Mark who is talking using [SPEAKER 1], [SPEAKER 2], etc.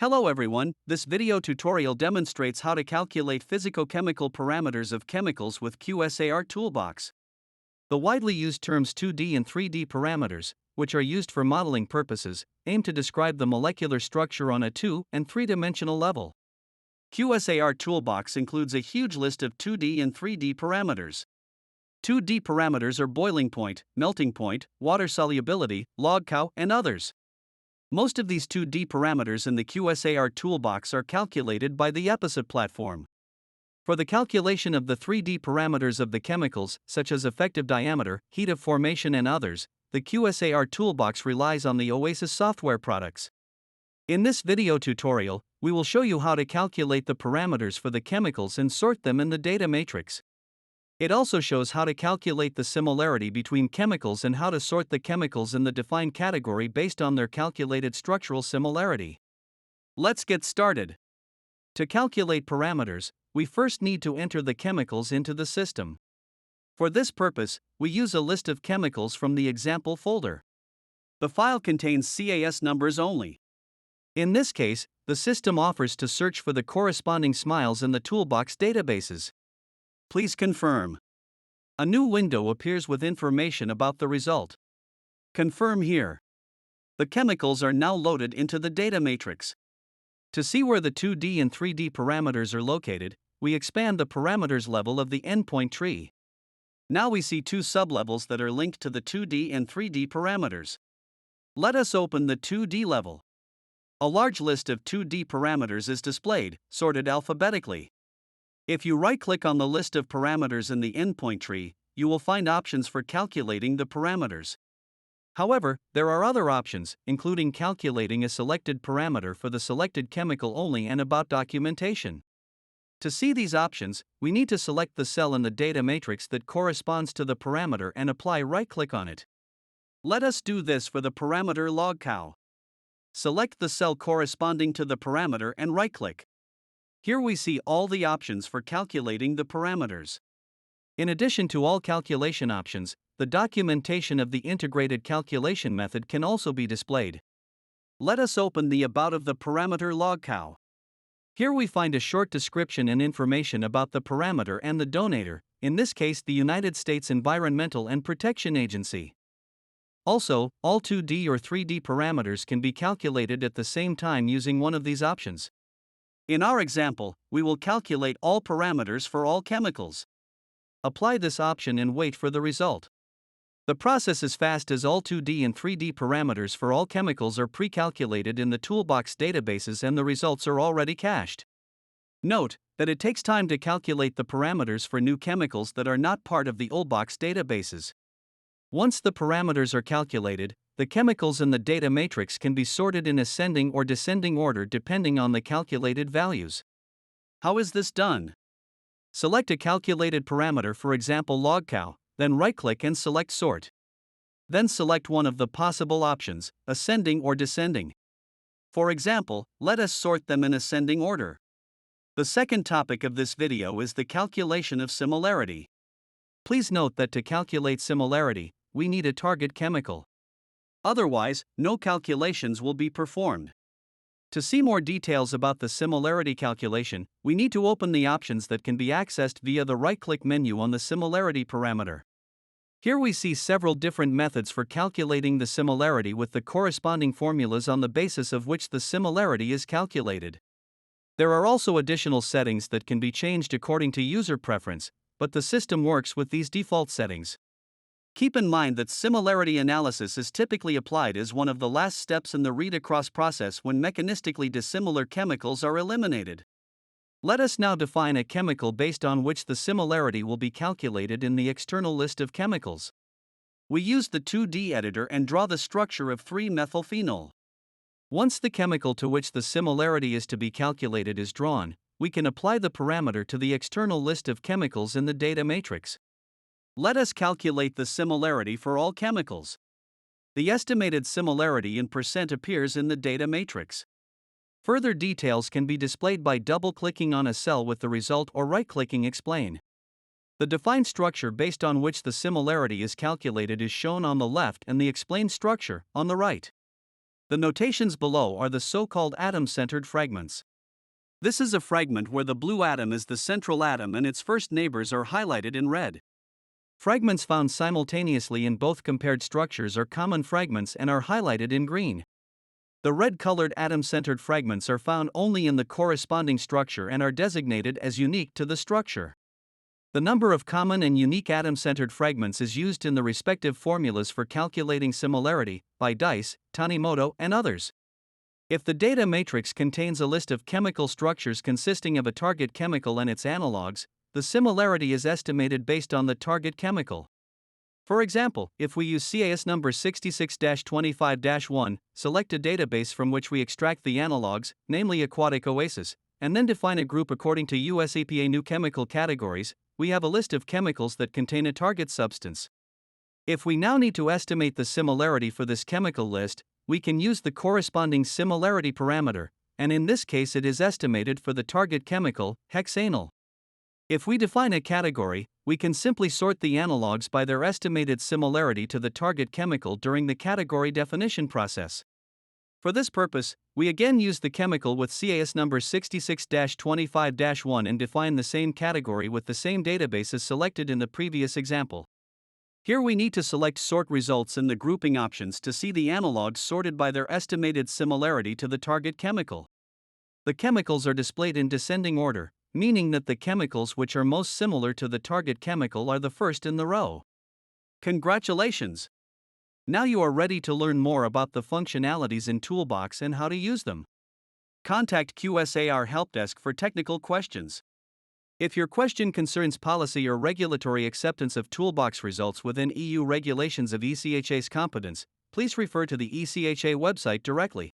[SPEAKER 1] Hello everyone, this video tutorial demonstrates how to calculate physicochemical parameters of chemicals with QSAR Toolbox. The widely used terms 2D and 3D parameters, which are used for modeling purposes, aim to describe the molecular structure on a 2- and 3-dimensional level. QSAR Toolbox includes a huge list of 2D and 3D parameters. 2D parameters are boiling point, melting point, water solubility, log count, and others. Most of these 2D parameters in the QSAR Toolbox are calculated by the EPISA platform. For the calculation of the 3D parameters of the chemicals, such as effective diameter, heat of formation, and others, the QSAR Toolbox relies on the Oasis software products. In this video tutorial, we will show you how to calculate the parameters for the chemicals and sort them in the data matrix. It also shows how to calculate the similarity between chemicals and how to sort the chemicals in the defined category based on their calculated structural similarity. Let's get started. To calculate parameters, we first need to enter the chemicals into the system. For this purpose, we use a list of chemicals from the example folder. The file contains CAS numbers only. In this case, the system offers to search for the corresponding SMILES in the Toolbox databases. Please confirm. A new window appears with information about the result. Confirm here. The chemicals are now loaded into the data matrix. To see where the 2D and 3D parameters are located, we expand the parameters level of the endpoint tree. Now we see two sublevels that are linked to the 2D and 3D parameters. Let us open the 2D level. A large list of 2D parameters is displayed, sorted alphabetically. If you right-click on the list of parameters in the endpoint tree, you will find options for calculating the parameters. However, there are other options, including calculating a selected parameter for the selected chemical only and about documentation. To see these options, we need to select the cell in the data matrix that corresponds to the parameter and apply right-click on it. Let us do this for the parameter log cow. Select the cell corresponding to the parameter and right-click. Here we see all the options for calculating the parameters. In addition to all calculation options, the documentation of the integrated calculation method can also be displayed. Let us open the About of the parameter log cow. Here we find a short description and information about the parameter and the donator, in this case the United States Environmental and Protection Agency. Also, all 2D or 3D parameters can be calculated at the same time using one of these options. In our example, we will calculate all parameters for all chemicals. Apply this option and wait for the result. The process is fast as all 2D and 3D parameters for all chemicals are pre-calculated in the Toolbox databases and the results are already cached. Note that it takes time to calculate the parameters for new chemicals that are not part of the Toolbox databases. Once the parameters are calculated, the chemicals in the data matrix can be sorted in ascending or descending order depending on the calculated values. How is this done? Select a calculated parameter, for example log cow, then right-click and select Sort. Then select one of the possible options, ascending or descending. For example, let us sort them in ascending order. The second topic of this video is the calculation of similarity. Please note that to calculate similarity, we need a target chemical. Otherwise, no calculations will be performed. To see more details about the similarity calculation, we need to open the options that can be accessed via the right-click menu on the similarity parameter. Here we see several different methods for calculating the similarity with the corresponding formulas on the basis of which the similarity is calculated. There are also additional settings that can be changed according to user preference, but the system works with these default settings. Keep in mind that similarity analysis is typically applied as one of the last steps in the read-across process when mechanistically dissimilar chemicals are eliminated. Let us now define a chemical based on which the similarity will be calculated in the external list of chemicals. We use the 2D editor and draw the structure of 3-methylphenol. Once the chemical to which the similarity is to be calculated is drawn, we can apply the parameter to the external list of chemicals in the data matrix. Let us calculate the similarity for all chemicals. The estimated similarity in % appears in the data matrix. Further details can be displayed by double-clicking on a cell with the result or right-clicking Explain. The defined structure based on which the similarity is calculated is shown on the left and the explained structure on the right. The notations below are the so-called atom-centered fragments. This is a fragment where the blue atom is the central atom and its first neighbors are highlighted in red. Fragments found simultaneously in both compared structures are common fragments and are highlighted in green. The red-colored atom-centered fragments are found only in the corresponding structure and are designated as unique to the structure. The number of common and unique atom-centered fragments is used in the respective formulas for calculating similarity by Dice, Tanimoto, and others. If the data matrix contains a list of chemical structures consisting of a target chemical and its analogues, the similarity is estimated based on the target chemical. For example, if we use CAS number 66-25-1, select a database from which we extract the analogues, namely aquatic oasis, and then define a group according to US EPA new chemical categories, we have a list of chemicals that contain a target substance. If we now need to estimate the similarity for this chemical list, we can use the corresponding similarity parameter, and in this case it is estimated for the target chemical, hexanyl. If we define a category, we can simply sort the analogues by their estimated similarity to the target chemical during the category definition process. For this purpose, we again use the chemical with CAS number 66-25-1 and define the same category with the same database as selected in the previous example. Here we need to select Sort Results in the grouping options to see the analogues sorted by their estimated similarity to the target chemical. The chemicals are displayed in descending order, meaning that the chemicals which are most similar to the target chemical are the first in the row. Congratulations! Now you are ready to learn more about the functionalities in Toolbox and how to use them. Contact QSAR Help Desk for technical questions. If your question concerns policy or regulatory acceptance of Toolbox results within EU regulations of ECHA's competence, please refer to the ECHA website directly.